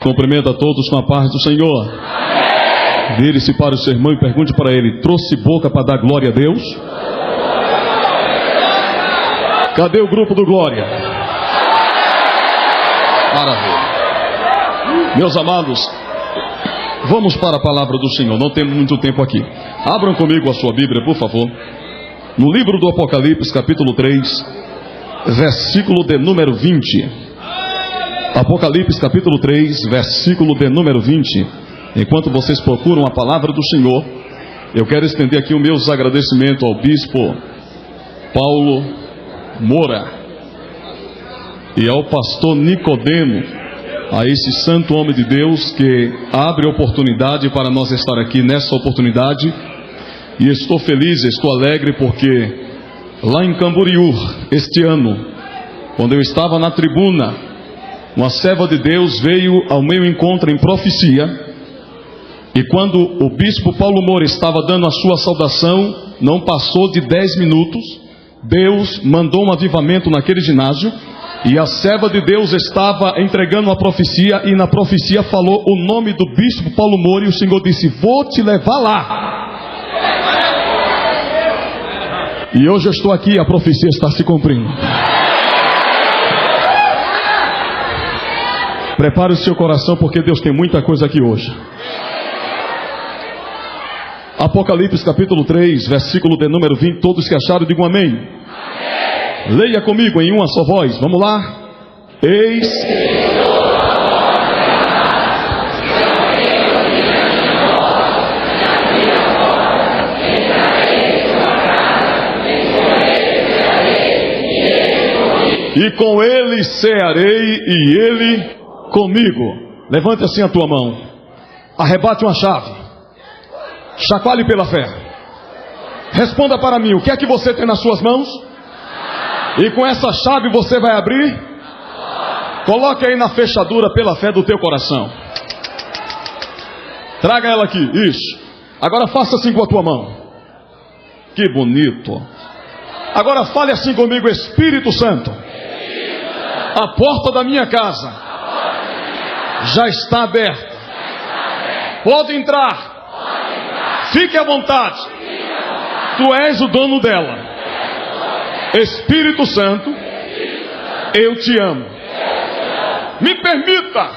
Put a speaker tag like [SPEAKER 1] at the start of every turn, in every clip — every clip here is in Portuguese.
[SPEAKER 1] Cumprimento a todos com a paz do Senhor. Vire-se para o seu irmão e pergunte para ele: trouxe boca para dar glória a Deus? Cadê o grupo do Glória? Maravilha. Meus amados, vamos para a palavra do Senhor. Não temos muito tempo aqui. Abram comigo a sua Bíblia, por favor. No livro do Apocalipse, capítulo 3, versículo de número 20. Apocalipse capítulo 3, versículo de número 20. Enquanto vocês procuram a palavra do Senhor, eu quero estender aqui os meus agradecimentos ao bispo Paulo Moura e ao pastor Nicodemo, a esse santo homem de Deus que abre oportunidade para nós estar aqui nessa oportunidade. E estou feliz, estou alegre porque lá em Camboriú, este ano, quando eu estava na tribuna, uma serva de Deus veio ao meu encontro em profecia, e quando o bispo Paulo Moura estava dando a sua saudação, não passou de 10 minutos, Deus mandou um avivamento naquele ginásio, e a serva de Deus estava entregando a profecia, e na profecia falou o nome do bispo Paulo Moura, e o Senhor disse: vou te levar lá. E hoje eu estou aqui, a profecia está se cumprindo. Prepare o seu coração, porque Deus tem muita coisa aqui hoje. Apocalipse capítulo 3, versículo de número 20. Todos que acharam, digam amém. Amém. Leia comigo em uma só voz. Vamos lá. Eis e com ele cearei, e ele comigo. Levante assim a tua mão. Arrebate uma chave. Chacoalhe pela fé. Responda para mim: o que é que você tem nas suas mãos? E com essa chave você vai abrir? Coloque aí na fechadura pela fé do teu coração. Traga ela aqui. Isso. Agora faça assim com a tua mão. Que bonito. Agora fale assim comigo: Espírito Santo, a porta da minha casa já está aberta. Pode entrar. Fique à vontade. Tu és o dono dela. Espírito Santo, eu te amo. Me permita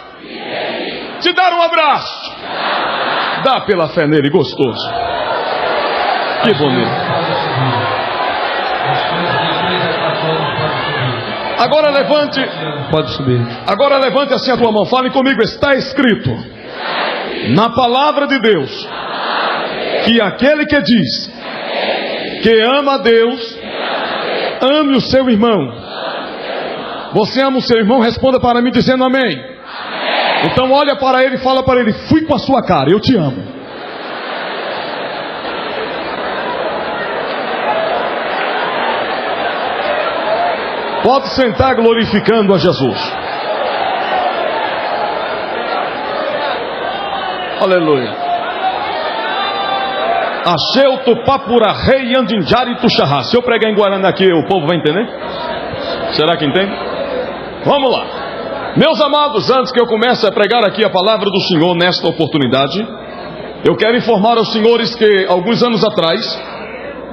[SPEAKER 1] te dar um abraço. Dá pela fé nele, gostoso. Que bonito. Agora levante.
[SPEAKER 2] Pode subir.
[SPEAKER 1] Agora levante assim a tua mão. Fale comigo. Está escrito na palavra de Deus que aquele que diz que ama a Deus, ame o seu irmão. Você ama o seu irmão? Responda para mim dizendo amém. Então olha para ele e fala para ele: fui com a sua cara, eu te amo. Pode sentar glorificando a Jesus. Aleluia. Acheu tupapura rei andinjari tuxarra. Se eu pregar em Guaraná aqui, o povo vai entender? Será que entende? Vamos lá. Meus amados, antes que eu comece a pregar aqui a palavra do Senhor nesta oportunidade, eu quero informar aos senhores que alguns anos atrás,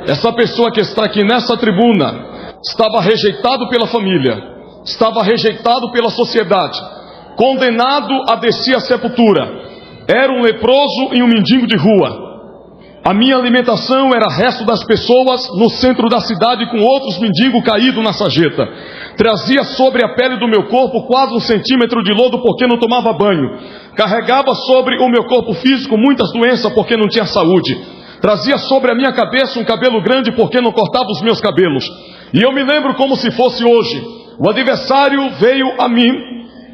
[SPEAKER 1] essa pessoa que está aqui nessa tribuna estava rejeitado pela família, estava rejeitado pela sociedade, condenado a descer a sepultura. Era um leproso e um mendigo de rua. A minha alimentação era resto das pessoas no centro da cidade, com outros mendigos caídos na sarjeta. Trazia sobre a pele do meu corpo quase 1 centímetro de lodo porque não tomava banho. Carregava sobre o meu corpo físico muitas doenças porque não tinha saúde. Trazia sobre a minha cabeça um cabelo grande porque não cortava os meus cabelos. E eu me lembro como se fosse hoje. O adversário veio a mim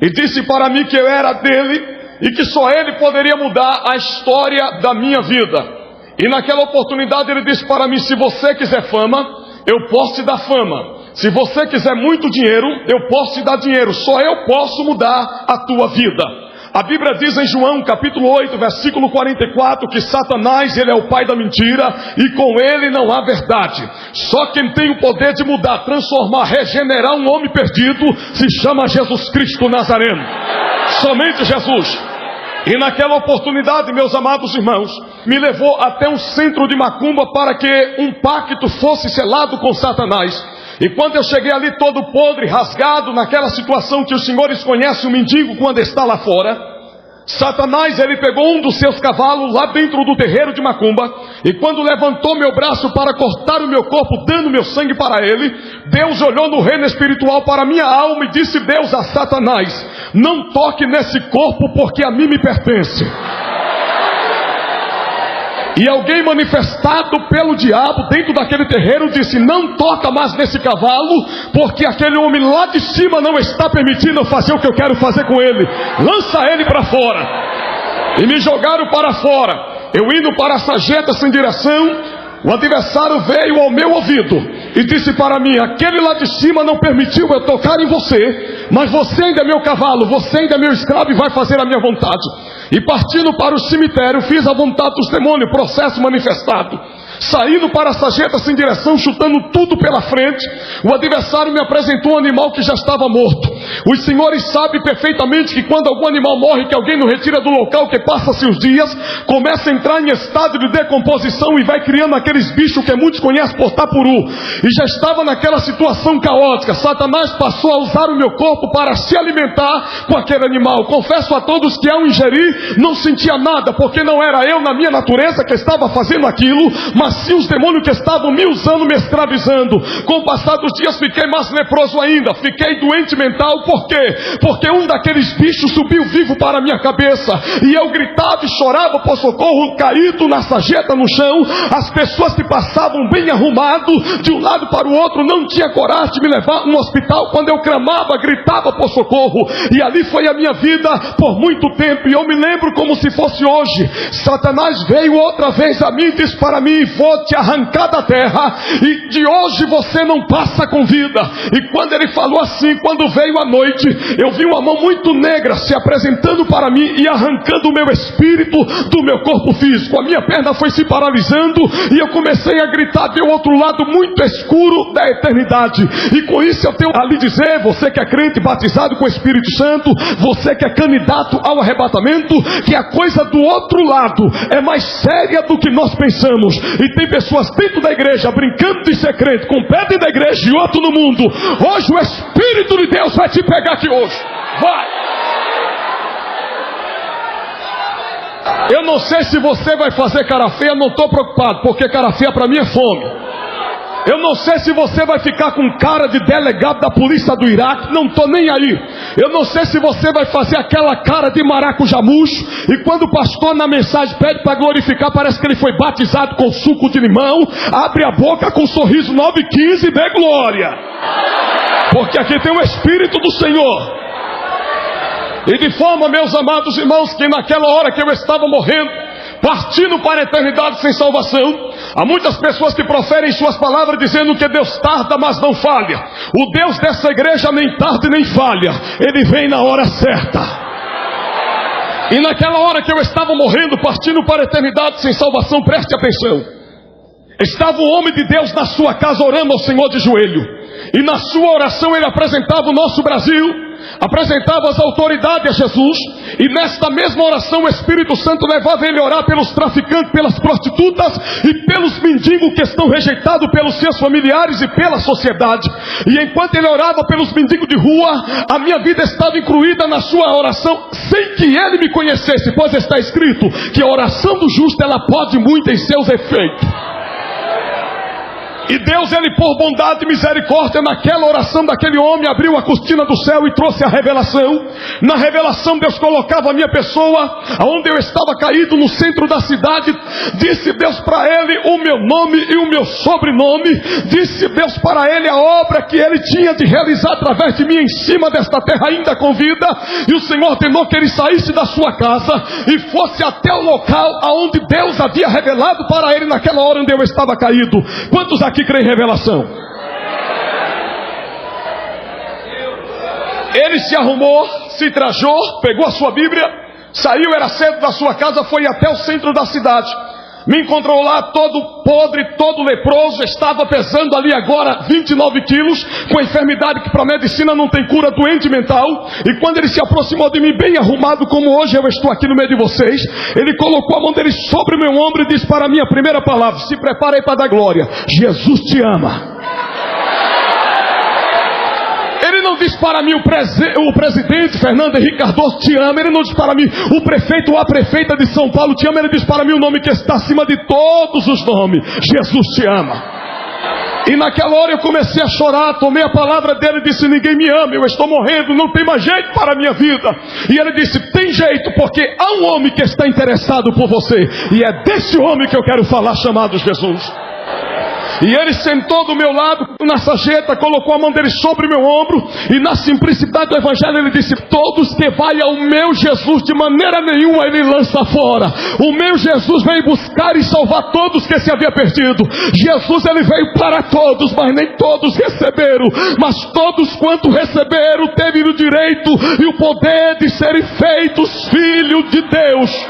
[SPEAKER 1] e disse para mim que eu era dele e que só ele poderia mudar a história da minha vida. E naquela oportunidade ele disse para mim: se você quiser fama, eu posso te dar fama. Se você quiser muito dinheiro, eu posso te dar dinheiro. Só eu posso mudar a tua vida. A Bíblia diz em João capítulo 8, versículo 44, que Satanás, ele é o pai da mentira, e com ele não há verdade. Só quem tem o poder de mudar, transformar, regenerar um homem perdido, se chama Jesus Cristo Nazareno. Somente Jesus. E naquela oportunidade, meus amados irmãos, me levou até um centro de macumba para que um pacto fosse selado com Satanás. E quando eu cheguei ali todo podre, rasgado, naquela situação que os senhores conhecem o mendigo quando está lá fora, Satanás, ele pegou um dos seus cavalos lá dentro do terreiro de macumba, e quando levantou meu braço para cortar o meu corpo, dando meu sangue para ele, Deus olhou no reino espiritual para a minha alma e disse Deus a Satanás: não toque nesse corpo, porque a mim me pertence. E alguém manifestado pelo diabo dentro daquele terreiro disse: não toca mais nesse cavalo, porque aquele homem lá de cima não está permitindo eu fazer o que eu quero fazer com ele. Lança ele para fora. E me jogaram para fora. Eu indo para a sarjeta sem direção, o adversário veio ao meu ouvido e disse para mim: aquele lá de cima não permitiu eu tocar em você, mas você ainda é meu cavalo, você ainda é meu escravo e vai fazer a minha vontade. E partindo para o cemitério, fiz a vontade dos demônios, processo manifestado. Saindo para a sarjeta sem direção, chutando tudo pela frente, o adversário me apresentou um animal que já estava morto. Os senhores sabem perfeitamente que quando algum animal morre, que alguém não retira do local, que passa-se os dias, começa a entrar em estado de decomposição e vai criando aqueles bichos que muitos conhecem por tapuru. E já estava naquela situação caótica. Satanás passou a usar o meu corpo para se alimentar com aquele animal. Confesso a todos que ao ingerir, não sentia nada, porque não era eu na minha natureza que estava fazendo aquilo, mas sim os demônios que estavam me usando, me escravizando. Com o passar dos dias fiquei mais leproso ainda, fiquei doente mental. Por quê? Porque um daqueles bichos subiu vivo para a minha cabeça, e eu gritava e chorava por socorro, caído na sarjeta no chão. As pessoas que passavam bem arrumado de um lado para o outro não tinha coragem de me levar a um hospital. Quando eu clamava, gritava por socorro, e ali foi a minha vida por muito tempo. E eu me lembro como se fosse hoje. Satanás veio outra vez a mim e disse para mim: vou te arrancar da terra, e de hoje você não passa com vida. E quando ele falou assim, quando veio a noite, eu vi uma mão muito negra se apresentando para mim e arrancando o meu espírito do meu corpo físico. A minha perna foi se paralisando e eu comecei a gritar de outro lado muito escuro da eternidade. E com isso eu tenho a lhe dizer, você que é crente batizado com o Espírito Santo, você que é candidato ao arrebatamento, que a coisa do outro lado é mais séria do que nós pensamos. E tem pessoas dentro da igreja brincando de ser crente, com pé dentro da igreja e outro no mundo. Hoje o Espírito de Deus vai te pegar aqui hoje. Vai! Eu não sei se você vai fazer cara feia, não estou preocupado, porque cara feia para mim é fome. Eu não sei se você vai ficar com cara de delegado da polícia do Iraque, não estou nem aí. Eu não sei se você vai fazer aquela cara de maracujamucho, e quando o pastor na mensagem pede para glorificar, parece que ele foi batizado com suco de limão, abre a boca com um sorriso 9,15 e dê glória. Porque aqui tem o Espírito do Senhor. E de forma, meus amados irmãos, que naquela hora que eu estava morrendo, partindo para a eternidade sem salvação, há muitas pessoas que proferem suas palavras dizendo que Deus tarda, mas não falha. O Deus dessa igreja nem tarda nem falha, Ele vem na hora certa. E naquela hora que eu estava morrendo, partindo para a eternidade sem salvação, preste atenção, estava o homem de Deus na sua casa orando ao Senhor de joelho, e na sua oração ele apresentava o nosso Brasil, apresentava as autoridades a Jesus, e nesta mesma oração o Espírito Santo levava ele a orar pelos traficantes, pelas prostitutas e pelos mendigos que estão rejeitados pelos seus familiares e pela sociedade. E enquanto ele orava pelos mendigos de rua, a minha vida estava incluída na sua oração, sem que ele me conhecesse, pois está escrito que a oração do justo ela pode muito em seus efeitos. E Deus, ele por bondade e misericórdia, naquela oração daquele homem, abriu a cortina do céu e trouxe a revelação. Na revelação Deus colocava a minha pessoa onde eu estava caído no centro da cidade. Disse Deus para ele o meu nome e o meu sobrenome. Disse Deus para ele a obra que ele tinha de realizar através de mim em cima desta terra ainda com vida. E o Senhor ordenou que ele saísse da sua casa e fosse até o local aonde Deus havia revelado para ele naquela hora onde eu estava caído. Quantos aqui creem em revelação? Ele se arrumou, se trajou, pegou a sua Bíblia Saiu, era cedo da sua casa, foi até o centro da cidade. Me encontrou lá todo podre, todo leproso, estava pesando ali agora 29 quilos, com enfermidade que para a medicina não tem cura, doente mental. E quando ele se aproximou de mim, bem arrumado como hoje eu estou aqui no meio de vocês, ele colocou a mão dele sobre o meu ombro e disse para mim a primeira palavra: se prepare aí para dar glória, Jesus te ama. Ele não disse para mim o presidente Fernando Henrique Cardoso te ama. Ele não disse para mim o prefeito ou a prefeita de São Paulo te ama. Ele disse para mim o nome que está acima de todos os nomes: Jesus te ama. E naquela hora eu comecei a chorar, tomei a palavra dele e disse: ninguém me ama, eu estou morrendo, não tem mais jeito para a minha vida. E ele disse: tem jeito, porque há um homem que está interessado por você, e é desse homem que eu quero falar, chamado Jesus. E ele sentou do meu lado na sarjeta, colocou a mão dele sobre o meu ombro, e na simplicidade do evangelho ele disse: todos que vai ao meu Jesus, de maneira nenhuma ele lança fora. O meu Jesus veio buscar e salvar todos que se havia perdido. Jesus, ele veio para todos, mas nem todos receberam. Mas todos quanto receberam, teve o direito e o poder de serem feitos filhos de Deus.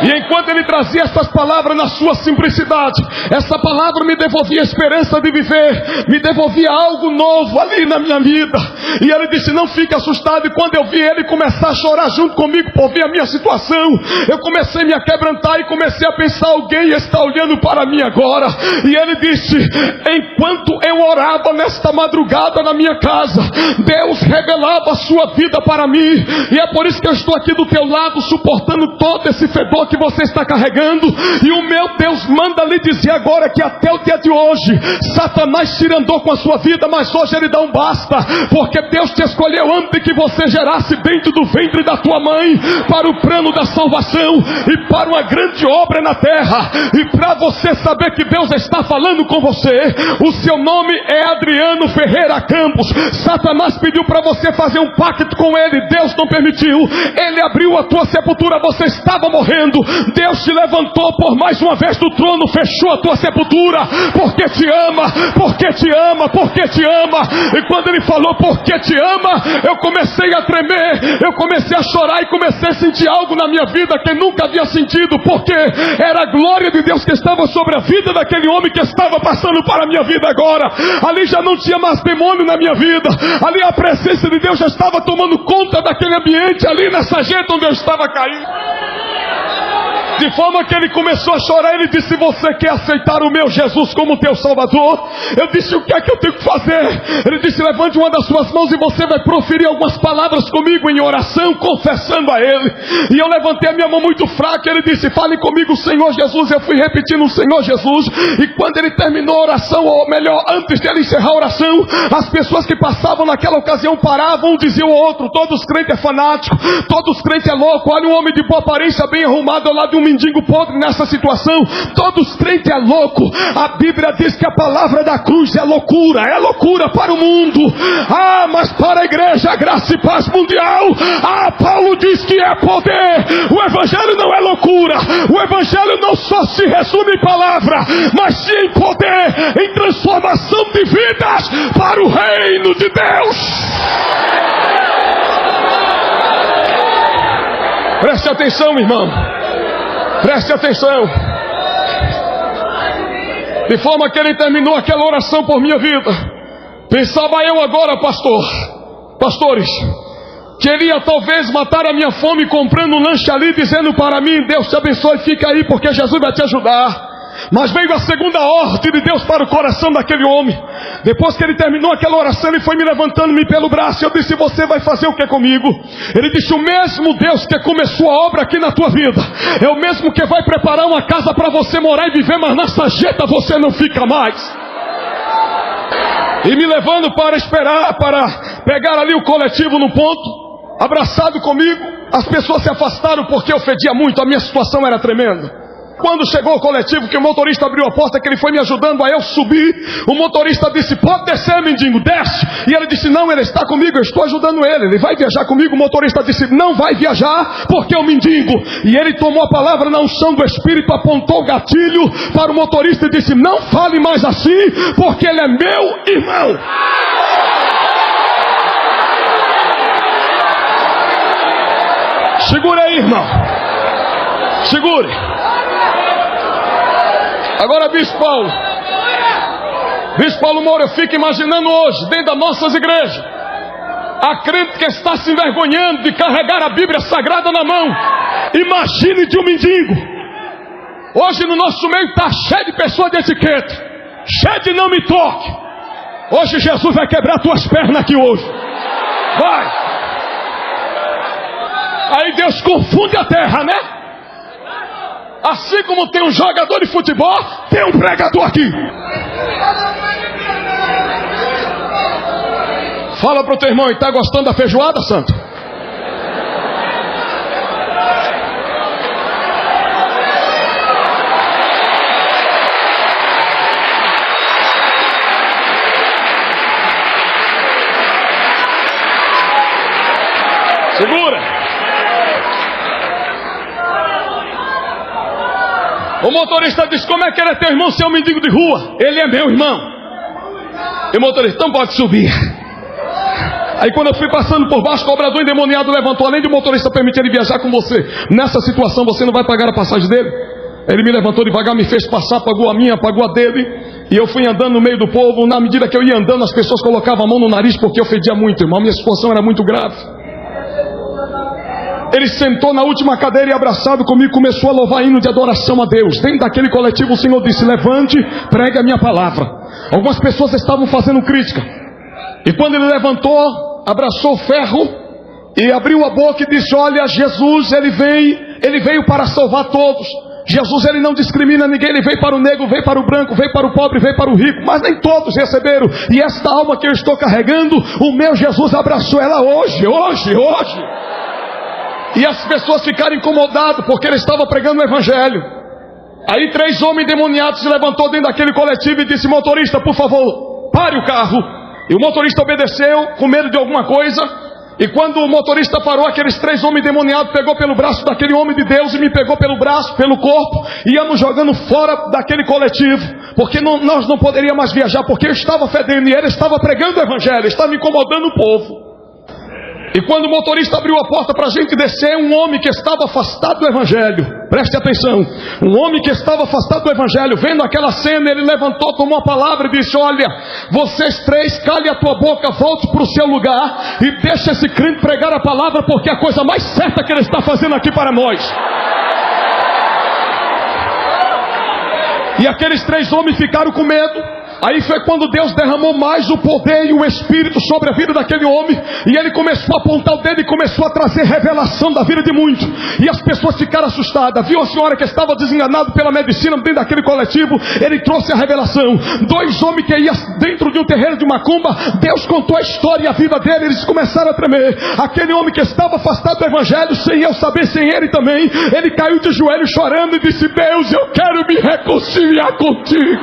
[SPEAKER 1] E enquanto ele trazia essas palavras na sua simplicidade, essa palavra me devolvia a esperança de viver, me devolvia algo novo ali na minha vida. E ele disse: não fique assustado. E quando eu vi ele começar a chorar junto comigo por ver a minha situação, eu comecei a me aquebrantar e comecei a pensar: alguém está olhando para mim agora. E ele disse: enquanto eu orava nesta madrugada na minha casa, Deus revelava a sua vida para mim. E é por isso que eu estou aqui do teu lado, suportando todo esse fedor que você está carregando. E o meu Deus manda lhe dizer agora que até o dia de hoje Satanás se andou com a sua vida, mas hoje ele dá um basta, porque Deus te escolheu antes de que você gerasse dentro do ventre da tua mãe, para o plano da salvação e para uma grande obra na terra. E para você saber que Deus está falando com você, o seu nome é Adriano Ferreira Campos. Satanás pediu para você fazer um pacto com ele, Deus não permitiu. Ele abriu a tua sepultura, você estava morrendo, Deus te levantou por mais uma vez do trono, fechou a tua sepultura, porque te ama, porque te ama, porque te ama. E quando ele falou porque te ama, eu comecei a tremer, eu comecei a chorar e comecei a sentir algo na minha vida que nunca havia sentido, porque era a glória de Deus que estava sobre a vida daquele homem que estava passando para a minha vida agora. Ali já não tinha mais demônio na minha vida, ali a presença de Deus já estava tomando conta daquele ambiente, ali nessa gente onde eu estava caindo. De forma que ele começou a chorar. Ele disse: você quer aceitar o meu Jesus como teu Salvador? Eu disse: o que é que eu tenho que fazer? Ele disse: levante uma das suas mãos e você vai proferir algumas palavras comigo em oração, confessando a ele. E eu levantei a minha mão muito fraca. Ele disse: fale comigo, Senhor Jesus. Eu fui repetindo o Senhor Jesus. E quando ele terminou a oração, ou melhor, antes de ele encerrar a oração, as pessoas que passavam naquela ocasião paravam, um dizia o outro: todos crentes é fanático, todos crentes é louco. Olha um homem de boa aparência, bem arrumado, ao lado de um mendigo podre nessa situação. Todos crentes é louco. A Bíblia diz que a palavra da cruz é loucura para o mundo. Ah, mas para a igreja, graça e paz mundial, Paulo diz que é poder. O evangelho não é loucura. O evangelho não só se resume em palavra, mas sim em poder, em transformação de vidas para o reino de Deus. Preste atenção, irmão. Preste atenção. De forma que ele terminou aquela oração por minha vida. Pensava eu agora, pastores, queria talvez matar a minha fome comprando um lanche ali, dizendo para mim: Deus te abençoe, fica aí porque Jesus vai te ajudar. Mas veio a segunda ordem de Deus para o coração daquele homem. Depois que ele terminou aquela oração, ele foi me levantando-me pelo braço. Eu disse: você vai fazer o que comigo? Ele disse: o mesmo Deus que começou a obra aqui na tua vida é o mesmo que vai preparar uma casa para você morar e viver, mas na sarjeta você não fica mais. E me levando para esperar, para pegar ali o coletivo no ponto, abraçado comigo. As pessoas se afastaram porque eu fedia muito, a minha situação era tremenda. Quando chegou o coletivo, que o motorista abriu a porta, que ele foi me ajudando a eu subir, o motorista disse: pode descer, mendigo, desce. E ele disse: não, ele está comigo, eu estou ajudando ele vai viajar comigo. O motorista disse: não vai viajar, porque é o mendigo. E ele tomou a palavra na unção do Espírito, apontou o gatilho para o motorista e disse: não fale mais assim, porque ele é meu irmão. Segura aí, irmão. Segure. Agora, Bispo Paulo Moura, eu fico imaginando hoje, dentro das nossas igrejas, a crente que está se envergonhando de carregar a Bíblia Sagrada na mão. Imagine de um mendigo. Hoje no nosso meio está cheio de pessoas de etiqueta, cheio de não me toque. Hoje Jesus vai quebrar tuas pernas aqui hoje. Vai. Aí Deus confunde a terra, né? Assim como tem um jogador de futebol, tem um pregador aqui. Fala pro teu irmão, e tá gostando da feijoada, santo? Segura. O motorista disse: como é que ele é teu irmão se é um mendigo de rua? Ele é meu irmão. E o motorista: então pode subir. Aí quando eu fui passando por baixo, o cobrador endemoniado levantou. Além de o motorista permitir ele viajar com você, nessa situação você não vai pagar a passagem dele? Ele me levantou devagar, me fez passar, pagou a minha, pagou a dele. E eu fui andando no meio do povo. Na medida que eu ia andando, as pessoas colocavam a mão no nariz porque eu fedia muito, irmão. Minha situação era muito grave. Ele sentou na última cadeira e abraçado comigo começou a louvar hino de adoração a Deus. Dentro daquele coletivo o Senhor disse: levante, pregue a minha palavra. Algumas pessoas estavam fazendo crítica. E quando ele levantou, abraçou o ferro e abriu a boca e disse: olha, Jesus, ele veio para salvar todos. Jesus, ele não discrimina ninguém. Ele veio para o negro, veio para o branco, veio para o pobre, veio para o rico. Mas nem todos receberam. E esta alma que eu estou carregando, o meu Jesus abraçou ela hoje. E as pessoas ficaram incomodadas porque ele estava pregando o evangelho. Aí 3 homens endemoniados se levantou dentro daquele coletivo e disse: motorista, por favor, pare o carro. E o motorista obedeceu, com medo de alguma coisa. E quando o motorista parou, aqueles 3 homens endemoniados pegou pelo braço daquele homem de Deus e me pegou pelo braço, pelo corpo, e ia nos jogando fora daquele coletivo, porque nós não poderíamos mais viajar, porque eu estava fedendo e ele estava pregando o evangelho, estava incomodando o povo. E quando o motorista abriu a porta para a gente descer, um homem que estava afastado do evangelho, preste atenção, um homem que estava afastado do evangelho, vendo aquela cena, ele levantou, tomou a palavra e disse: olha, vocês 3, cale a tua boca, volte para o seu lugar e deixe esse crente pregar a palavra, porque é a coisa mais certa que ele está fazendo aqui para nós. E aqueles 3 homens ficaram com medo. Aí foi quando Deus derramou mais o poder e o Espírito sobre a vida daquele homem. E ele começou a apontar o dedo e começou a trazer revelação da vida de muitos. E as pessoas ficaram assustadas. Viu a senhora que estava desenganada pela medicina dentro daquele coletivo? Ele trouxe a revelação. 2 homens que iam dentro de um terreiro de macumba. Deus contou a história e a vida dele. Eles começaram a tremer. Aquele homem que estava afastado do evangelho, sem eu saber, sem ele também, ele caiu de joelhos chorando e disse: Deus, eu quero me reconciliar contigo.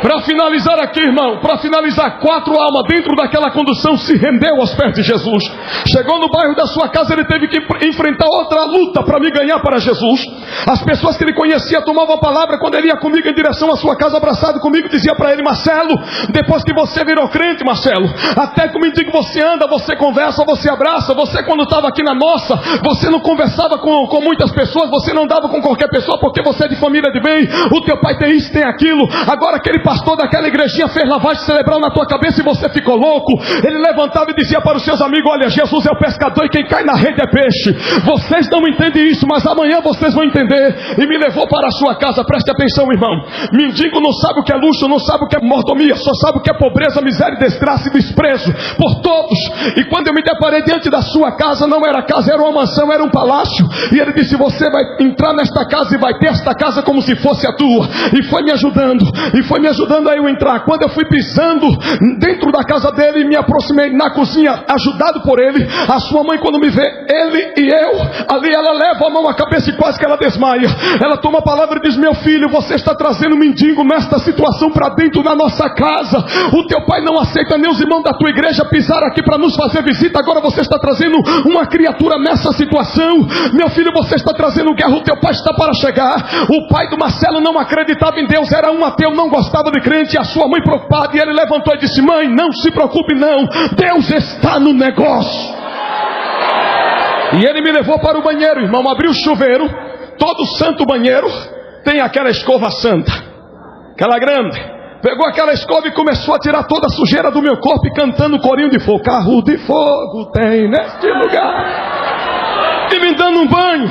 [SPEAKER 1] Para finalizar aqui, irmão, para finalizar, 4 almas dentro daquela condução se rendeu aos pés de Jesus. Chegou no bairro da sua casa, ele teve que enfrentar outra luta para me ganhar para Jesus. As pessoas que ele conhecia tomavam a palavra quando ele ia comigo em direção à sua casa, abraçado comigo, dizia para ele: Marcelo, depois que você virou crente, Marcelo, até que me diga, você anda, você conversa, você abraça. Você quando estava aqui na nossa, você não conversava com muitas pessoas, você não dava com qualquer pessoa, porque você é de família de bem, o teu pai tem isso, tem aquilo. Agora aquele pastor daquela igrejinha fez lavagem cerebral na tua cabeça e você ficou louco. Ele levantava e dizia para os seus amigos: olha, Jesus é o pescador e quem cai na rede é peixe. Vocês não entendem isso, mas amanhã vocês vão entender. E me levou para a sua casa. Preste atenção, irmão. Mendigo não sabe o que é luxo, não sabe o que é mordomia, só sabe o que é pobreza, miséria, desgraça e desprezo por todos. E quando eu me deparei diante da sua casa, não era casa, era uma mansão, era um palácio. E ele disse: você vai entrar nesta casa e vai ter esta casa como se fosse a tua. E foi me ajudando a eu entrar. Quando eu fui pisando dentro da casa dele, me aproximei na cozinha, ajudado por ele. A sua mãe, quando me vê, ele e eu ali, ela leva a mão à cabeça e quase que ela desmaia. Ela toma a palavra e diz: meu filho, você está trazendo um mendigo nesta situação para dentro da nossa casa. O teu pai não aceita nem os irmãos da tua igreja pisar aqui para nos fazer visita. Agora você está trazendo uma criatura nessa situação. Meu filho, você está trazendo guerra. O teu pai está para chegar. O pai do Marcelo não acreditava em Deus, era um ateu, não gostava de crente. E a sua mãe preocupada, e ele levantou e disse: mãe, não se preocupe não, Deus está no negócio. E ele me levou para o banheiro, irmão. Abriu o chuveiro. Todo santo banheiro tem aquela escova santa, aquela grande. Pegou aquela escova e começou a tirar toda a sujeira do meu corpo e cantando corinho de fogo. Carro de fogo tem neste lugar. E me dando um banho.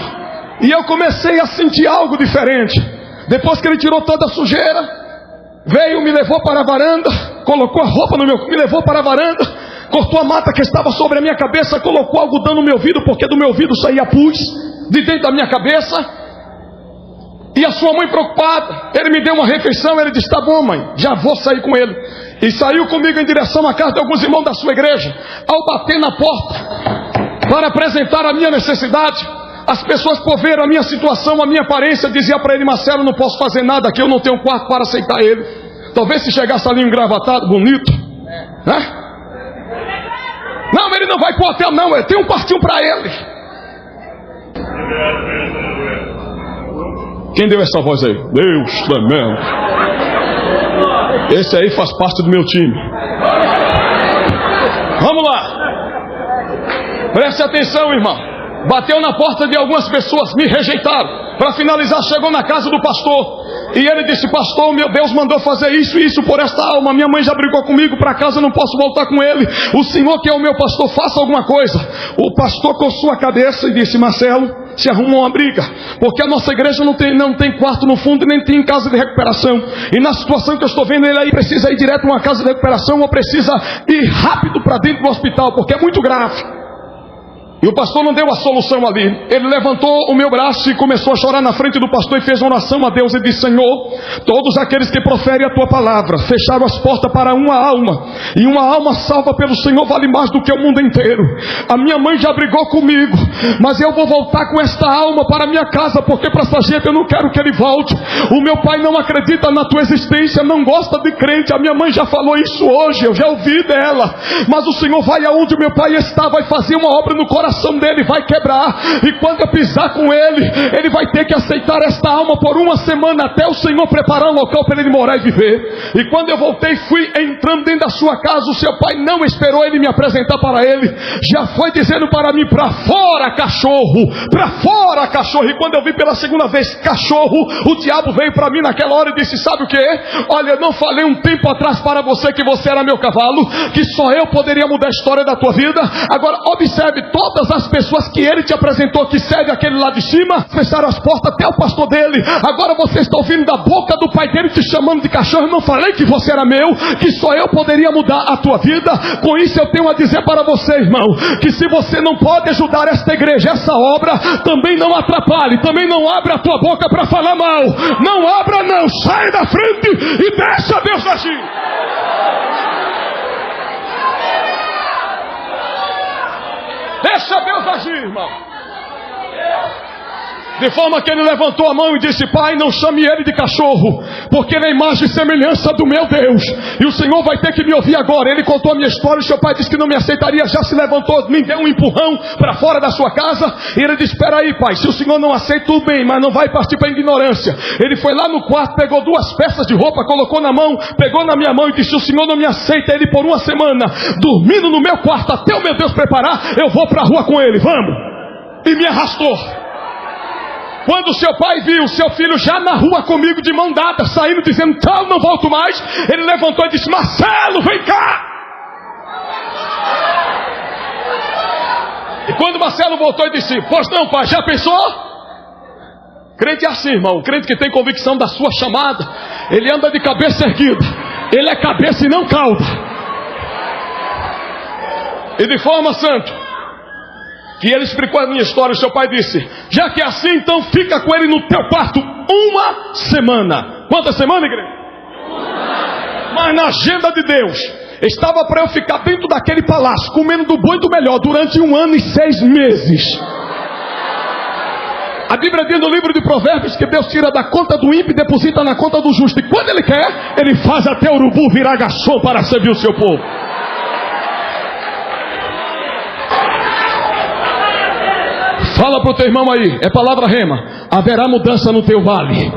[SPEAKER 1] E eu comecei a sentir algo diferente. Depois que ele tirou toda a sujeira, veio, me levou para a varanda, colocou a roupa no meu corpo, me levou para a varanda, cortou a mata que estava sobre a minha cabeça, colocou algodão no meu ouvido, porque do meu ouvido saía pus, de dentro da minha cabeça. E a sua mãe preocupada, ele me deu uma refeição, ele disse, tá bom mãe, já vou sair com ele. E saiu comigo em direção à casa de alguns irmãos da sua igreja. Ao bater na porta, para apresentar a minha necessidade, as pessoas por ver a minha situação, a minha aparência, dizia para ele, Marcelo, não posso fazer nada aqui, eu não tenho quarto para aceitar ele. Talvez se chegasse ali um engravatado, bonito, né? Não, ele não vai pro hotel não, tem um quartinho para ele. Quem deu essa voz aí? Deus tremendo. Esse aí faz parte do meu time. Vamos lá. Preste atenção, irmão. Bateu na porta de algumas pessoas, me rejeitaram. Para finalizar, chegou na casa do pastor. E ele disse, pastor, meu Deus mandou fazer isso e isso por esta alma. Minha mãe já brigou comigo, para casa não posso voltar com ele. O senhor que é o meu pastor, faça alguma coisa. O pastor coçou a cabeça e disse, Marcelo, se arrumou uma briga, porque a nossa igreja não tem quarto no fundo, nem tem casa de recuperação. E na situação que eu estou vendo, ele aí precisa ir direto a uma casa de recuperação, ou precisa ir rápido para dentro do hospital, porque é muito grave. E o pastor não deu a solução ali. Ele levantou o meu braço e começou a chorar na frente do pastor e fez uma oração a Deus. Ele disse, Senhor, todos aqueles que proferem a tua palavra fecharam as portas para uma alma, e uma alma salva pelo Senhor vale mais do que o mundo inteiro. A minha mãe já brigou comigo, mas eu vou voltar com esta alma para a minha casa, porque para essa gente eu não quero que ele volte. O meu pai não acredita na tua existência, não gosta de crente. A minha mãe já falou isso hoje, eu já ouvi dela. Mas o Senhor vai aonde o meu pai está, vai fazer uma obra no coração dele, vai quebrar, e quando eu pisar com ele, ele vai ter que aceitar esta alma por uma semana, até o Senhor preparar um local para ele morar e viver. E quando eu voltei, fui entrando dentro da sua casa, o seu pai não esperou ele me apresentar para ele, já foi dizendo para mim, para fora cachorro, para fora cachorro. E quando eu vi pela segunda vez cachorro, o diabo veio para mim naquela hora e disse, sabe o que? Olha, eu não falei um tempo atrás para você que você era meu cavalo, que só eu poderia mudar a história da tua vida? Agora observe, todas as pessoas que ele te apresentou, que serve aquele lá de cima, fecharam as portas, até o pastor dele. Agora você está ouvindo da boca do pai dele te chamando de cachorro. Eu não falei que você era meu, que só eu poderia mudar a tua vida? Com isso eu tenho a dizer para você, irmão, que se você não pode ajudar esta igreja, essa obra, também não atrapalhe, também não abra a tua boca para falar mal. Não abra não, sai da frente e deixa Deus agir. Deixa Deus agir, irmão. De forma que ele levantou a mão e disse, pai, não chame ele de cachorro, porque ele é a imagem e semelhança do meu Deus, e o Senhor vai ter que me ouvir agora. Ele contou a minha história, o seu pai disse que não me aceitaria, já se levantou, me deu um empurrão para fora da sua casa, e ele disse, espera aí pai, se o Senhor não aceita, tudo bem, mas não vai partir para a ignorância. Ele foi lá no quarto, pegou 2 peças de roupa, colocou na mão, pegou na minha mão e disse, se o Senhor não me aceita, ele por uma semana, dormindo no meu quarto, até o meu Deus preparar, eu vou para a rua com ele, vamos. E me arrastou. Quando o seu pai viu o seu filho já na rua comigo, de mão dada, saindo dizendo, tchau, não volto mais, ele levantou e disse, Marcelo, vem cá. E quando Marcelo voltou e disse, pois não pai, já pensou? Crente é assim, irmão, o crente que tem convicção da sua chamada, ele anda de cabeça erguida, ele é cabeça e não cauda. E de forma santa, que ele explicou a minha história, o seu pai disse, já que é assim, então fica com ele no teu quarto uma semana. Quantas semanas, igreja? Mas na agenda de Deus, estava para eu ficar dentro daquele palácio, comendo do bom e do melhor, durante 1 ano e 6 meses. A Bíblia diz no livro de Provérbios que Deus tira da conta do ímpio e deposita na conta do justo. E quando ele quer, ele faz até o urubu virar garçom para servir o seu povo. Fala para o teu irmão aí, é palavra rema, haverá mudança no teu vale.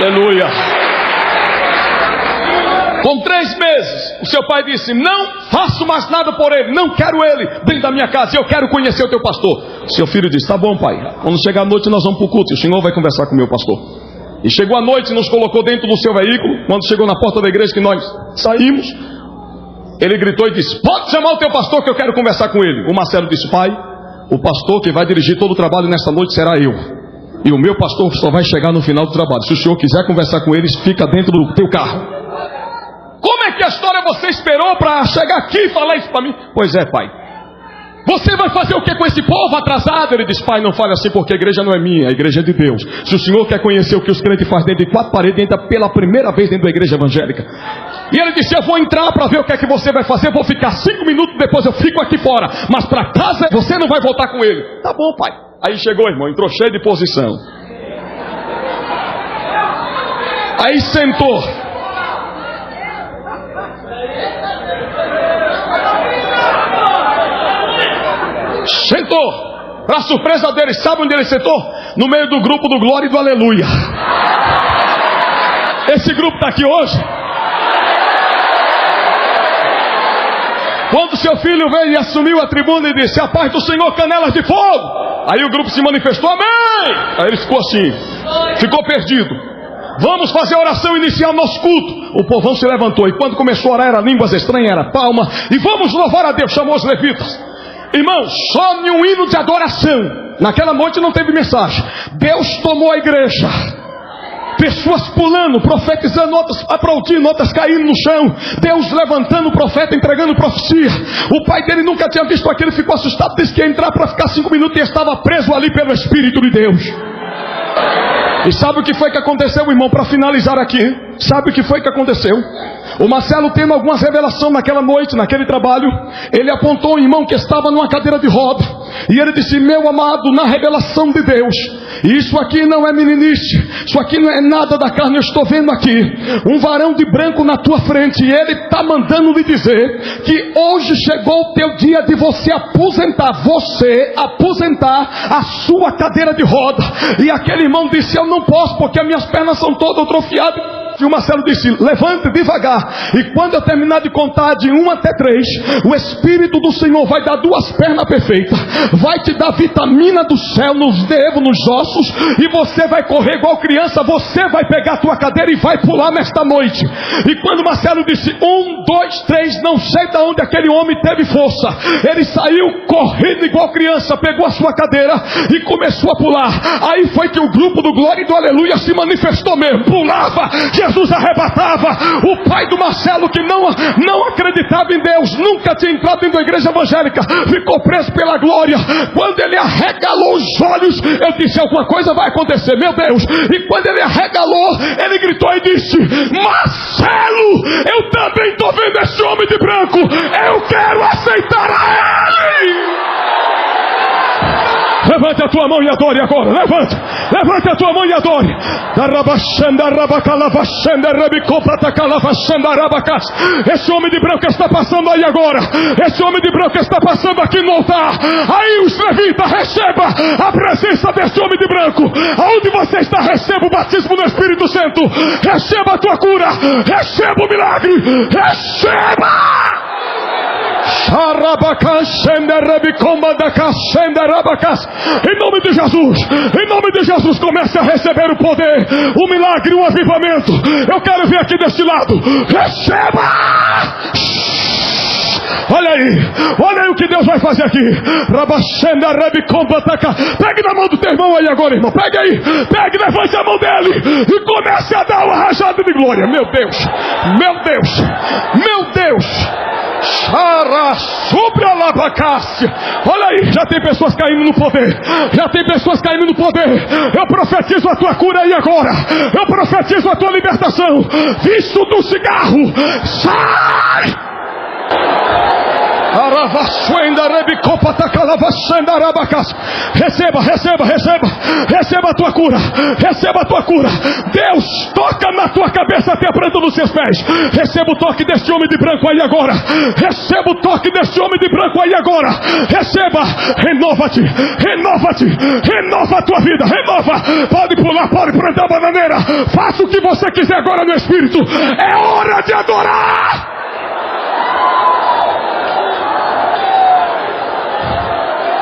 [SPEAKER 1] Aleluia. Com 3 meses, o seu pai disse: não faço mais nada por ele, não quero ele dentro da minha casa, eu quero conhecer o teu pastor. Seu filho disse: tá bom, pai, quando chegar a noite nós vamos para o culto e o senhor vai conversar com o meu pastor. E chegou a noite, nos colocou dentro do seu veículo. Quando chegou na porta da igreja que nós saímos, ele gritou e disse: pode chamar o teu pastor que eu quero conversar com ele. O Marcelo disse: pai, o pastor que vai dirigir todo o trabalho nesta noite será eu, e o meu pastor só vai chegar no final do trabalho. Se o senhor quiser conversar com eles, fica dentro do teu carro. Como é que a história você esperou para chegar aqui e falar isso para mim? Pois é, pai. Você vai fazer o que com esse povo atrasado? Ele diz: pai, não fale assim, porque a igreja não é minha, a igreja é de Deus. Se o senhor quer conhecer o que os crentes fazem dentro de 4 paredes, entra pela primeira vez dentro da igreja evangélica. E ele disse: eu vou entrar para ver o que é que você vai fazer, vou ficar 5 minutos, depois eu fico aqui fora, mas para casa você não vai voltar com ele. Tá bom, pai. Aí chegou, irmão, entrou cheio de posição. Aí sentou. Sentou. Para surpresa dele, sabe onde ele sentou? No meio do grupo do Glória e do Aleluia. Esse grupo está aqui hoje. Quando seu filho veio e assumiu a tribuna e disse: a paz do Senhor, canelas de fogo. Aí o grupo se manifestou: amém. Aí ele ficou assim, ficou perdido. Vamos fazer a oração inicial nosso culto. O povão se levantou e quando começou a orar era línguas estranhas, era palma. E vamos louvar a Deus, chamou os levitas. Irmãos, só em um hino de adoração. Naquela noite não teve mensagem. Deus tomou a igreja. Pessoas pulando, profetizando, outras aplaudindo, outras caindo no chão. Deus levantando o profeta, entregando profecia. O pai dele nunca tinha visto aquilo, ficou assustado, disse que ia entrar para ficar 5 minutos e estava preso ali pelo Espírito de Deus. E sabe o que foi que aconteceu, irmão, para finalizar aqui? Sabe o que foi que aconteceu? O Marcelo, tendo algumas revelações naquela noite, naquele trabalho, ele apontou um irmão que estava numa cadeira de roda, e ele disse: meu amado, na revelação de Deus, isso aqui não é meninice, isso aqui não é nada da carne, eu estou vendo aqui um varão de branco na tua frente, e ele está mandando lhe dizer que hoje chegou o teu dia de você aposentar a sua cadeira de roda. E aquele irmão disse: eu não posso, porque as minhas pernas são todas atrofiadas. E o Marcelo disse: levante devagar, e quando eu terminar de contar de 1 até 3, o Espírito do Senhor vai dar 2 pernas perfeitas, vai te dar vitamina do céu nos dedos, nos ossos, e você vai correr igual criança, você vai pegar a tua cadeira e vai pular nesta noite. E quando o Marcelo disse 1, 2, 3, não sei de onde aquele homem teve força, ele saiu correndo igual criança, pegou a sua cadeira e começou a pular. Aí foi que o grupo do Glória e do Aleluia se manifestou mesmo, pulava, Jesus arrebatava. O pai do Marcelo, que não acreditava em Deus, nunca tinha entrado dentro da igreja evangélica, ficou preso pela glória. Quando ele arregalou os olhos, eu disse: alguma coisa vai acontecer, meu Deus. E quando ele arregalou, ele gritou e disse: Marcelo, eu também estou vendo esse homem de branco, eu quero aceitar a ele. Levante a tua mão e adore agora. Levante a tua mão e adore. Esse homem de branco está passando aí agora. Esse homem de branco está passando aqui no altar. Aí os levitas, receba a presença desse homem de branco. Aonde você está, receba o batismo no Espírito Santo. Receba a tua cura. Receba o milagre. Receba! Em nome de Jesus, comece a receber o poder, o milagre, o avivamento. Eu quero ver aqui desse lado. Receba! Olha aí o que Deus vai fazer aqui. Pegue na mão do teu irmão aí agora, irmão. Pegue aí, levante a mão dele e comece a dar uma rajada de glória. Meu Deus. Olha aí, já tem pessoas caindo no poder. Eu profetizo a tua cura aí agora. Eu profetizo a tua libertação. Vício do cigarro, sai! Receba, receba, receba. Receba a tua cura. Receba a tua cura. Deus, toca na tua cabeça até a planta dos seus pés. Receba o toque deste homem de branco aí agora. Receba o toque deste homem de branco aí agora. Receba. Renova-te. Renova-te. Renova a tua vida. Renova. Pode pular, pode plantar a bananeira. Faça o que você quiser agora no Espírito. É hora de adorar.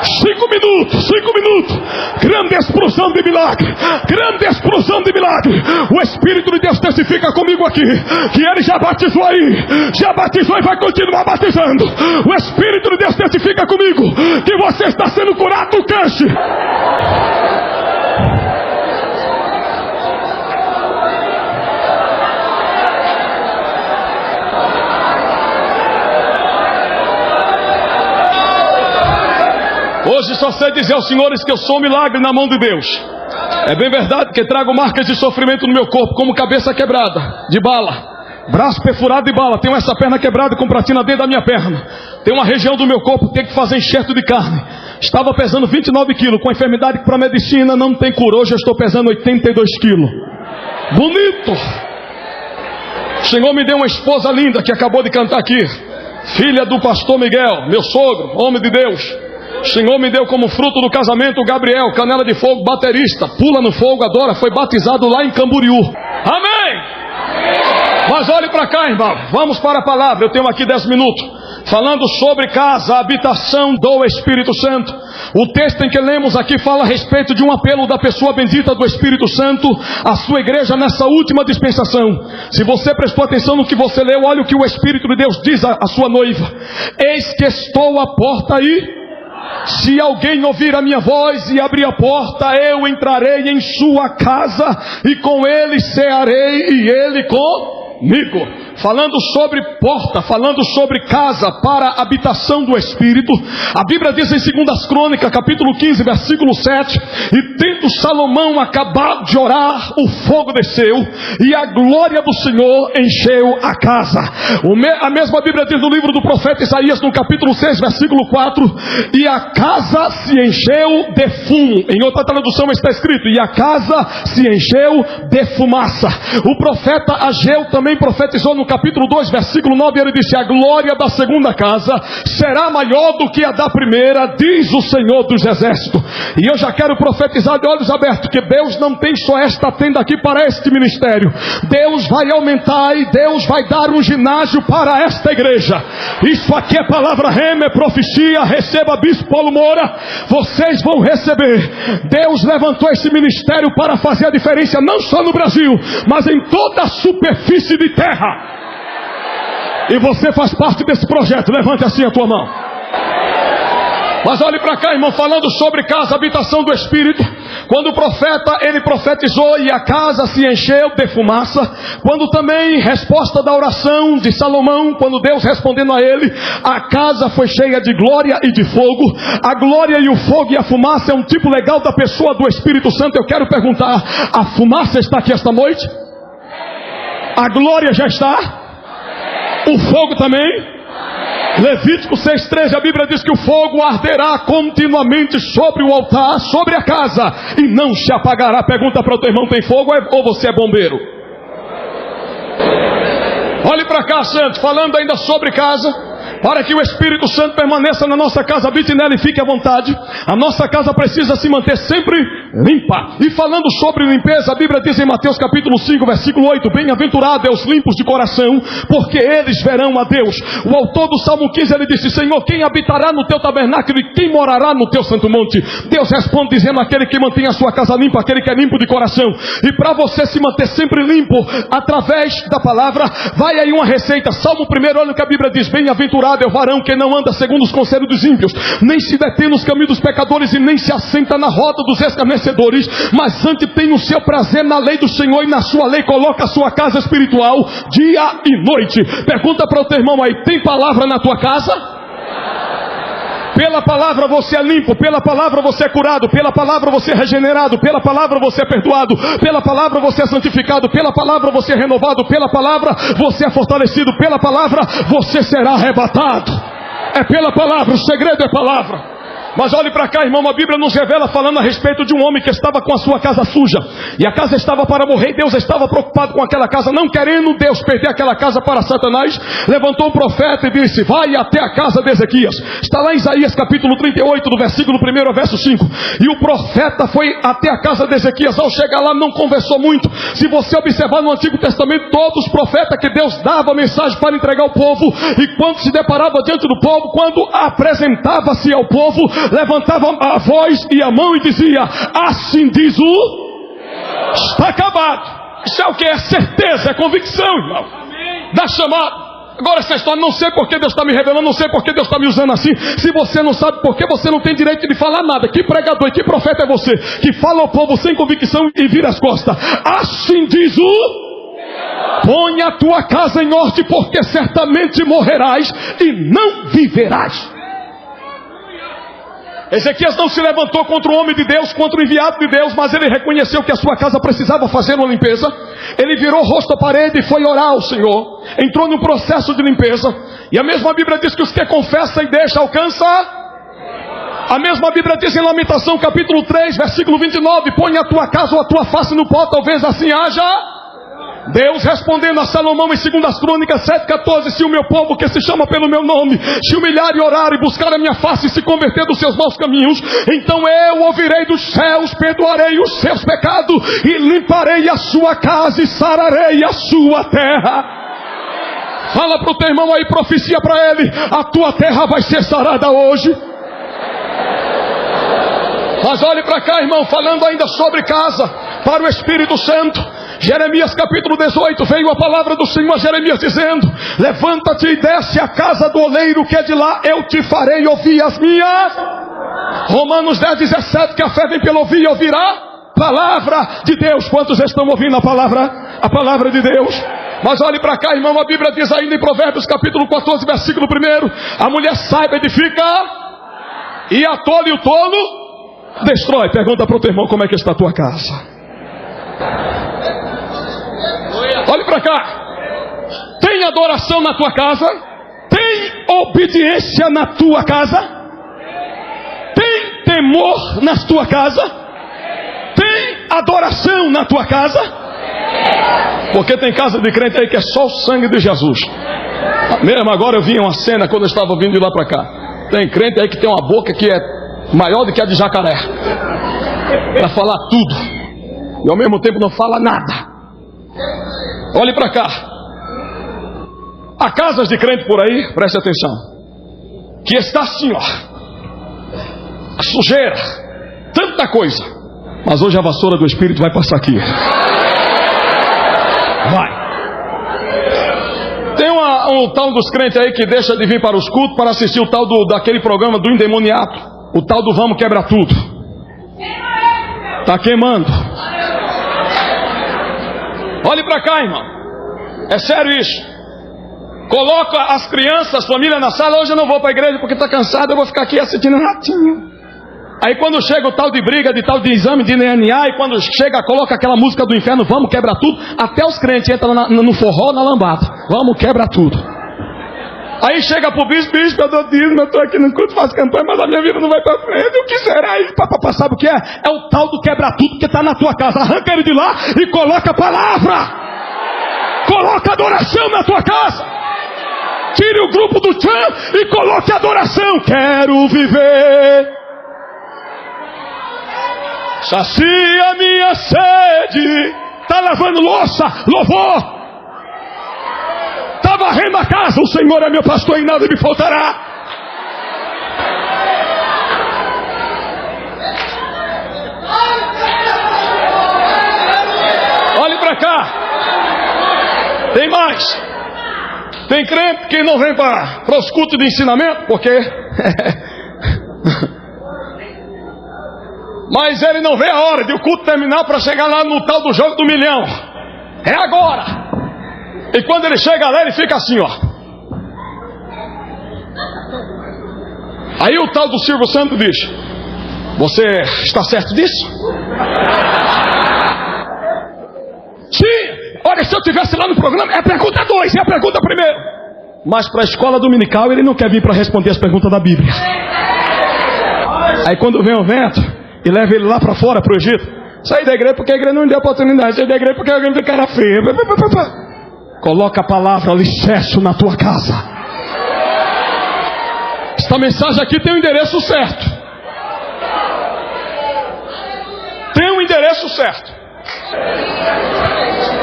[SPEAKER 1] Cinco minutos, grande explosão de milagre, grande explosão de milagre. O Espírito de Deus testifica comigo aqui, que Ele já batizou e vai continuar batizando. O Espírito de Deus testifica comigo, que você está sendo curado do câncer. Hoje só sei dizer aos senhores que eu sou um milagre na mão de Deus. É bem verdade que trago marcas de sofrimento no meu corpo, como cabeça quebrada de bala, braço perfurado de bala, tenho essa perna quebrada com pratina dentro da minha perna. Tem uma região do meu corpo que tem que fazer enxerto de carne. Estava pesando 29 quilos, com a enfermidade que para a medicina não tem cura. Hoje eu estou pesando 82 quilos. Bonito! O Senhor me deu uma esposa linda que acabou de cantar aqui, filha do pastor Miguel, meu sogro, homem de Deus. O Senhor me deu como fruto do casamento o Gabriel, canela de fogo, baterista, pula no fogo, adora, foi batizado lá em Camboriú. Amém! Mas olhe para cá, irmão, vamos para a palavra. Eu tenho aqui 10 minutos, falando sobre casa, a habitação do Espírito Santo. O texto em que lemos aqui fala a respeito de um apelo da pessoa bendita do Espírito Santo à sua igreja nessa última dispensação. Se você prestou atenção no que você leu, olha o que o Espírito de Deus diz à sua noiva: eis que estou à porta aí. Se alguém ouvir a minha voz e abrir a porta, eu entrarei em sua casa e com ele cearei e ele comigo. Falando sobre porta, falando sobre casa para a habitação do Espírito, a Bíblia diz em 2 Crônicas, capítulo 15, versículo 7, e tendo Salomão acabado de orar, o fogo desceu, e a glória do Senhor encheu a casa. A mesma Bíblia diz no livro do profeta Isaías, no capítulo 6, versículo 4, e a casa se encheu de fumo. Em outra tradução está escrito, e a casa se encheu de fumaça. O profeta Ageu também profetizou no capítulo 2, versículo 9, ele disse: a glória da segunda casa será maior do que a da primeira, diz o Senhor dos Exércitos. E eu já quero profetizar de olhos abertos, que Deus não tem só esta tenda aqui para este ministério. Deus vai aumentar e Deus vai dar um ginásio para esta igreja. Isso aqui é palavra rema, é profecia. Receba, Bispo Paulo Moura, vocês vão receber. Deus levantou esse ministério para fazer a diferença, não só no Brasil, mas em toda a superfície de terra. E você faz parte desse projeto. Levante assim a tua mão. Mas olhe para cá, irmão, falando sobre casa, habitação do Espírito. Quando o profeta, ele profetizou e a casa se encheu de fumaça. Quando também, resposta da oração de Salomão, quando Deus respondendo a ele, a casa foi cheia de glória e de fogo. A glória e o fogo e a fumaça é um tipo legal da pessoa do Espírito Santo. Eu quero perguntar, a fumaça está aqui esta noite? A glória já está? O fogo também? Levítico 6,13, a Bíblia diz que o fogo arderá continuamente sobre o altar, sobre a casa, e não se apagará. Pergunta para o teu irmão, tem fogo ou você é bombeiro? Olhe para cá, santo, falando ainda sobre casa. Para que o Espírito Santo permaneça na nossa casa, habite nela e fique à vontade, a nossa casa precisa se manter sempre limpa. E falando sobre limpeza, a Bíblia diz em Mateus capítulo 5, versículo 8, bem-aventurado é os limpos de coração, porque eles verão a Deus. O autor do Salmo 15, ele disse: Senhor, quem habitará no teu tabernáculo e quem morará no teu santo monte? Deus responde dizendo: aquele que mantém a sua casa limpa, aquele que é limpo de coração. E para você se manter sempre limpo, através da palavra, vai aí uma receita. Salmo 1, olha o que a Bíblia diz: bem-aventurado é o varão que não anda segundo os conselhos dos ímpios, nem se detém nos caminhos dos pecadores, e nem se assenta na roda dos escarnecedores, mas antes tem o seu prazer na lei do Senhor, e na sua lei coloca a sua casa espiritual dia e noite. Pergunta para o teu irmão aí: tem palavra na tua casa? Pela palavra você é limpo, pela palavra você é curado, pela palavra você é regenerado, pela palavra você é perdoado, pela palavra você é santificado, pela palavra você é renovado, pela palavra você é fortalecido, pela palavra você será arrebatado. É pela palavra, o segredo é palavra. Mas olhe para cá, irmão, a Bíblia nos revela falando a respeito de um homem que estava com a sua casa suja. E a casa estava para morrer, Deus estava preocupado com aquela casa, não querendo Deus perder aquela casa para Satanás. Levantou um profeta e disse: vai até a casa de Ezequias. Está lá em Isaías capítulo 38, do versículo 1 ao verso 5. E o profeta foi até a casa de Ezequias. Ao chegar lá não conversou muito. Se você observar no Antigo Testamento, todos os profetas que Deus dava mensagem para entregar ao povo, e quando se deparava diante do povo, quando apresentava-se ao povo, levantava a voz e a mão e dizia: assim diz o... Está acabado. Isso é o que? É certeza, é convicção, irmão. Dá chamado. Agora essa história, não sei porque Deus está me revelando, não sei porque Deus está me usando assim. Se você não sabe por que, você não tem direito de falar nada. Que pregador e que profeta é você que fala ao povo sem convicção e vira as costas? Assim diz o... Põe a tua casa em ordem, porque certamente morrerás e não viverás. Ezequias não se levantou contra o homem de Deus, contra o enviado de Deus, mas ele reconheceu que a sua casa precisava fazer uma limpeza. Ele virou o rosto à parede e foi orar ao Senhor. Entrou num processo de limpeza. E a mesma Bíblia diz que os que confessam e deixam alcança. A mesma Bíblia diz em Lamentação capítulo 3, versículo 29: põe a tua casa ou a tua face no pó, talvez assim haja. Deus respondendo a Salomão em 2 Crônicas 7,14: se o meu povo que se chama pelo meu nome se humilhar e orar e buscar a minha face e se converter dos seus maus caminhos, então eu ouvirei dos céus, perdoarei os seus pecados e limparei a sua casa e sararei a sua terra. Fala para o teu irmão aí, profecia para ele: a tua terra vai ser sarada hoje. Mas olhe para cá, irmão, falando ainda sobre casa, para o Espírito Santo. Jeremias capítulo 18, veio a palavra do Senhor a Jeremias dizendo: levanta-te e desce à casa do oleiro, que é de lá eu te farei ouvir as minhas. Romanos 10, 17, que a fé vem pelo ouvir e ouvir a palavra de Deus. Quantos estão ouvindo a palavra de Deus? Mas olhe para cá, irmão, a Bíblia diz ainda em Provérbios capítulo 14, versículo 1: a mulher saiba edifica, e a tola e o tolo destrói. Pergunta para o teu irmão: como é que está a tua casa? Olhe para cá. Tem adoração na tua casa? Tem obediência na tua casa? Tem temor na tua casa? Tem adoração na tua casa? Porque tem casa de crente aí que é só o sangue de Jesus. Mesmo agora eu vi uma cena quando eu estava vindo de lá para cá. Tem crente aí que tem uma boca que é maior do que a de jacaré, para falar tudo e ao mesmo tempo não fala nada. Olhe para cá. Há casas de crente por aí, preste atenção, que está assim, ó, a sujeira, tanta coisa, mas hoje a vassoura do Espírito vai passar aqui. Vai. Tem um tal dos crentes aí que deixa de vir para os cultos para assistir o tal daquele programa do endemoniado, o tal do Vamos Quebrar Tudo. Está queimando. Olhe para cá, irmão. É sério isso. Coloca as crianças, as famílias na sala. Hoje eu não vou para a igreja porque está cansado. Eu vou ficar aqui assistindo um ratinho. Aí quando chega o tal de briga, de tal de exame de DNA, e quando chega, coloca aquela música do inferno, Vamos Quebrar Tudo. Até os crentes entram no forró, na lambada. Vamos quebrar tudo. Aí chega pro bispo: eu dou dízimo, eu estou aqui no culto, faço campanha, mas a minha vida não vai para frente. O que será isso? Papapá, sabe o que é? É o tal do quebrar tudo que está na tua casa. Arranca ele de lá e coloca a palavra. Coloca adoração na tua casa. Tire o grupo do tchan e coloque adoração. Quero viver. Sacia minha sede. Está lavando louça, louvor. Está varrendo a casa, o Senhor é meu pastor e nada me faltará. Olhe para cá. Tem mais. Tem crente que não vem para os cultos de ensinamento, porque mas ele não vê a hora de o culto terminar para chegar lá no tal do jogo do milhão. É agora. E quando ele chega lá, ele fica assim, ó. Aí o tal do Silvio Santos diz: você está certo disso? Sim. Olha, se eu estivesse lá no programa, é a pergunta 2, é a pergunta 1. mas para a escola dominical ele não quer vir para responder as perguntas da Bíblia. Aí quando vem o vento e leva ele lá para fora, para o Egito, sai da igreja porque a igreja não deu oportunidade, sai da igreja porque alguém tem cara feia. Coloca a palavra alicerce na tua casa. Esta mensagem aqui tem o endereço certo. Tem um endereço certo.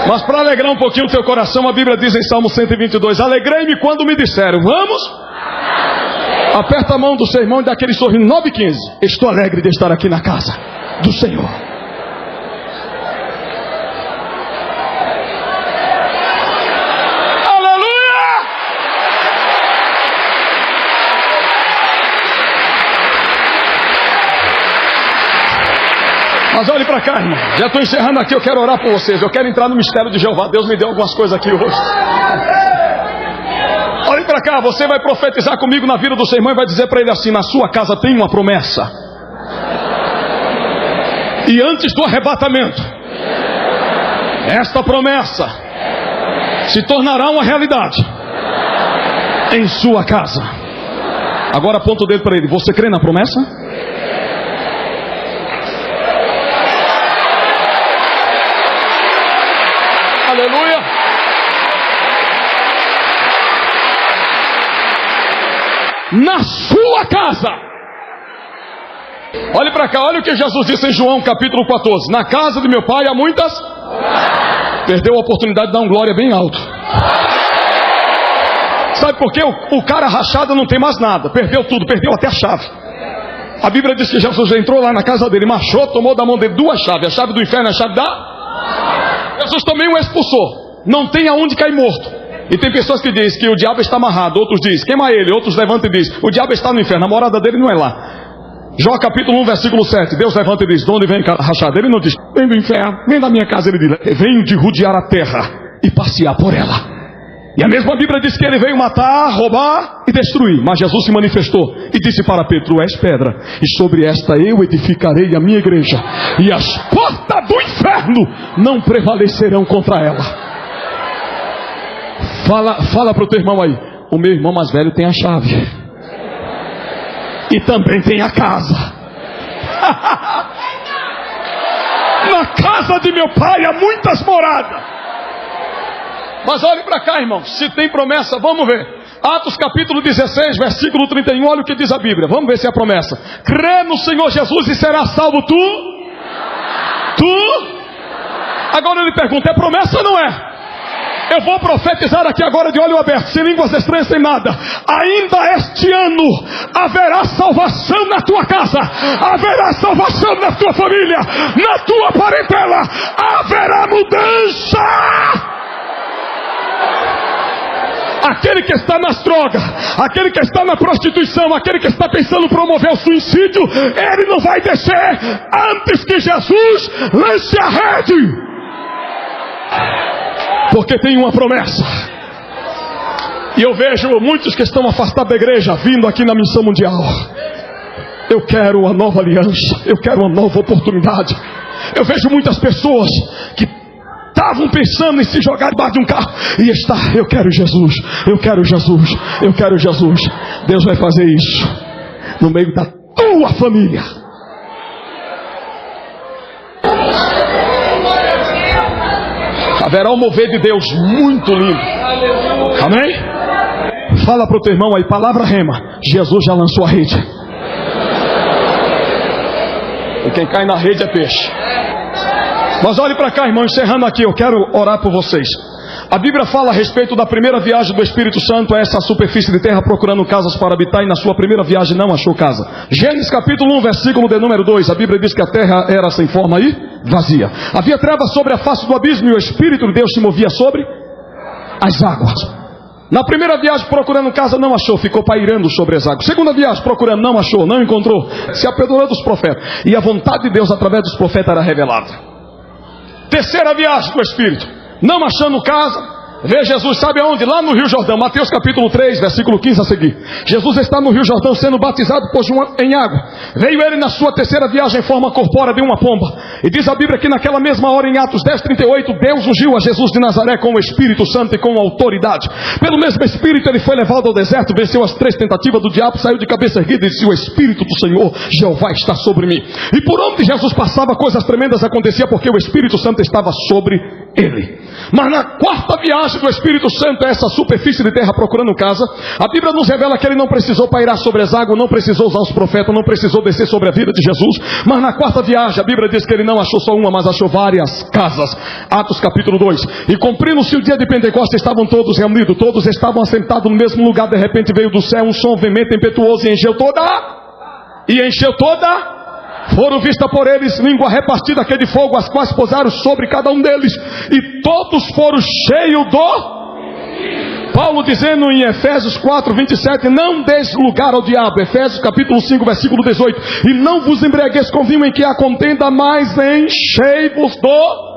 [SPEAKER 1] Mas para alegrar um pouquinho o teu coração, a Bíblia diz em Salmo 122: alegrei-me quando me disseram, vamos? Aperta a mão do seu irmão e dá aquele sorriso. 9:15. Estou alegre de estar aqui na casa do Senhor. Mas olhe para cá, irmão. Já estou encerrando aqui, eu quero orar por vocês. Eu quero entrar no mistério de Jeová. Deus me deu algumas coisas aqui hoje. Olhe para cá, você vai profetizar comigo na vida do seu irmão e vai dizer para ele assim: na sua casa tem uma promessa. E antes do arrebatamento, esta promessa se tornará uma realidade em sua casa. Agora aponta o dedo para ele. Você crê na promessa? Aleluia. Na sua casa. Olhe para cá, olha o que Jesus disse em João capítulo 14. Na casa de meu pai há muitas. Perdeu a oportunidade de dar um glória bem alto. Sabe por quê? O cara rachado não tem mais nada. Perdeu tudo, perdeu até a chave. A Bíblia diz que Jesus entrou lá na casa dele, marchou, tomou da mão dele 2 chaves. A chave do inferno e a chave da... Jesus também o expulsou. Não tem aonde cair morto. E tem pessoas que dizem que o diabo está amarrado. Outros dizem, queima ele. Outros levantam e dizem, o diabo está no inferno. A morada dele não é lá. Jó capítulo 1 versículo 7. Deus levanta e diz, de onde vem rachado? Ele não diz, vem do inferno, vem da minha casa. Ele diz, venho de rodear a terra e passear por ela. E a mesma Bíblia diz que ele veio matar, roubar e destruir. Mas Jesus se manifestou e disse para Pedro, és pedra, e sobre esta eu edificarei a minha igreja, e as portas do inferno não prevalecerão contra ela. Fala para o teu irmão aí, o meu irmão mais velho tem a chave. E também tem a casa. Na casa de meu pai há muitas moradas. Mas olhe para cá, irmão. Se tem promessa, vamos ver. Atos capítulo 16, versículo 31. Olha o que diz a Bíblia. Vamos ver se é a promessa. Crê no Senhor Jesus e será salvo tu. Agora ele pergunta, é promessa ou não é? Eu vou profetizar aqui agora de olho aberto, sem línguas estranhas, sem nada. Ainda este ano haverá salvação na tua casa, haverá salvação na tua família, na tua parentela, haverá mudança. Aquele que está nas drogas, aquele que está na prostituição, aquele que está pensando em promover o suicídio, ele não vai descer antes que Jesus lance a rede. Porque tem uma promessa. E eu vejo muitos que estão afastados da igreja vindo aqui na missão mundial. Eu quero uma nova aliança, eu quero uma nova oportunidade. Eu vejo muitas pessoas que estavam pensando em se jogar debaixo de um carro e eu quero Jesus, eu quero Jesus, eu quero Jesus. Deus vai fazer isso no meio da tua família. Haverá um mover de Deus muito lindo. Amém? Fala para o teu irmão aí, palavra rema. Jesus já lançou a rede. E quem cai na rede é peixe. Mas olhe para cá, irmão, encerrando aqui, eu quero orar por vocês. A Bíblia fala a respeito da primeira viagem do Espírito Santo a essa superfície de terra, procurando casas para habitar, e na sua primeira viagem não achou casa. Gênesis capítulo 1, versículo de número 2, a Bíblia diz que a terra era sem forma e vazia. Havia trevas sobre a face do abismo, e o Espírito de Deus se movia sobre as águas. Na primeira viagem procurando casa não achou, ficou pairando sobre as águas. Segunda viagem procurando não achou, não encontrou, se apedrou dos profetas, e a vontade de Deus através dos profetas era revelada. Terceira viagem do Espírito, não achando casa, Vê Jesus, sabe aonde? Lá no Rio Jordão, Mateus capítulo 3, versículo 15 a seguir. Jesus está no Rio Jordão sendo batizado por João em água. Veio ele na sua terceira viagem em forma corpórea de uma pomba. E diz a Bíblia que naquela mesma hora, em Atos 10, 38, Deus ungiu a Jesus de Nazaré com o Espírito Santo e com autoridade. Pelo mesmo Espírito ele foi levado ao deserto, venceu as 3 tentativas do diabo, saiu de cabeça erguida e disse: o Espírito do Senhor, Jeová, está sobre mim. E por onde Jesus passava, coisas tremendas aconteciam, porque o Espírito Santo estava sobre ele. Mas na quarta viagem do Espírito Santo a essa superfície de terra procurando casa, a Bíblia nos revela que ele não precisou pairar sobre as águas, não precisou usar os profetas, não precisou descer sobre a vida de Jesus. Mas na quarta viagem a Bíblia diz que ele não achou só uma, mas achou várias casas. Atos capítulo 2. E cumprindo-se o dia de Pentecostes, estavam todos reunidos, todos estavam assentados no mesmo lugar. De repente veio do céu um som veemente, impetuoso, e encheu toda. Foram vistas por eles língua repartida que de fogo, as quais pousaram sobre cada um deles, e todos foram cheios do... Paulo dizendo em Efésios 4, 27, não deis lugar ao diabo. Efésios capítulo 5, versículo 18, e não vos embriagueis com vinho em que há contenda, mas enchei-vos do...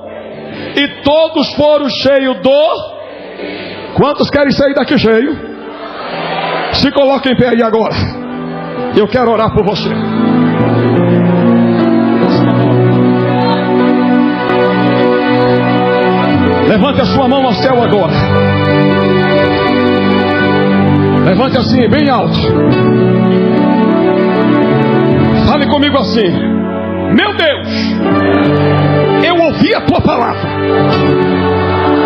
[SPEAKER 1] E todos foram cheios do... Quantos querem sair daqui cheio? Se coloquem em pé aí agora. Eu quero orar por você. Levante a sua mão ao céu agora. Levante assim, bem alto. Fale comigo assim: meu Deus, eu ouvi a tua palavra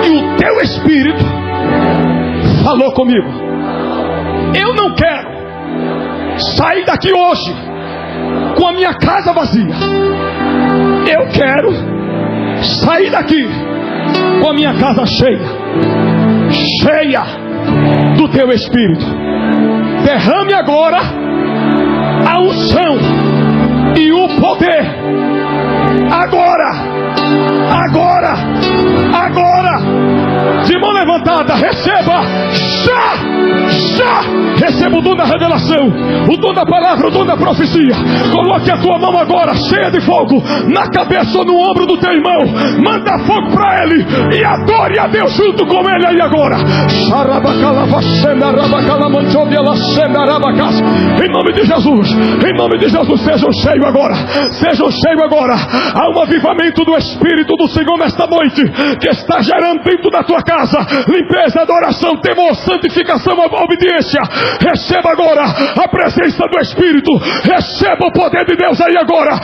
[SPEAKER 1] e o teu Espírito falou comigo. Eu não quero sair daqui hoje com a minha casa vazia. Eu quero sair daqui com a minha casa cheia do teu Espírito. Derrame agora a unção e o poder. Agora, de mão levantada, receba já, receba o dom da revelação, o dom da palavra, o dom da profecia. Coloque a tua mão agora, cheia de fogo, na cabeça ou no ombro do teu irmão. Manda fogo para ele e adore a Deus junto com ele aí agora. Em nome de Jesus, sejam cheios agora. Há um avivamento do Espírito do Senhor nesta noite, que está gerando dentro da tua casa limpeza, adoração, temor, santificação, obediência. Receba agora a presença do Espírito, receba o poder de Deus aí agora.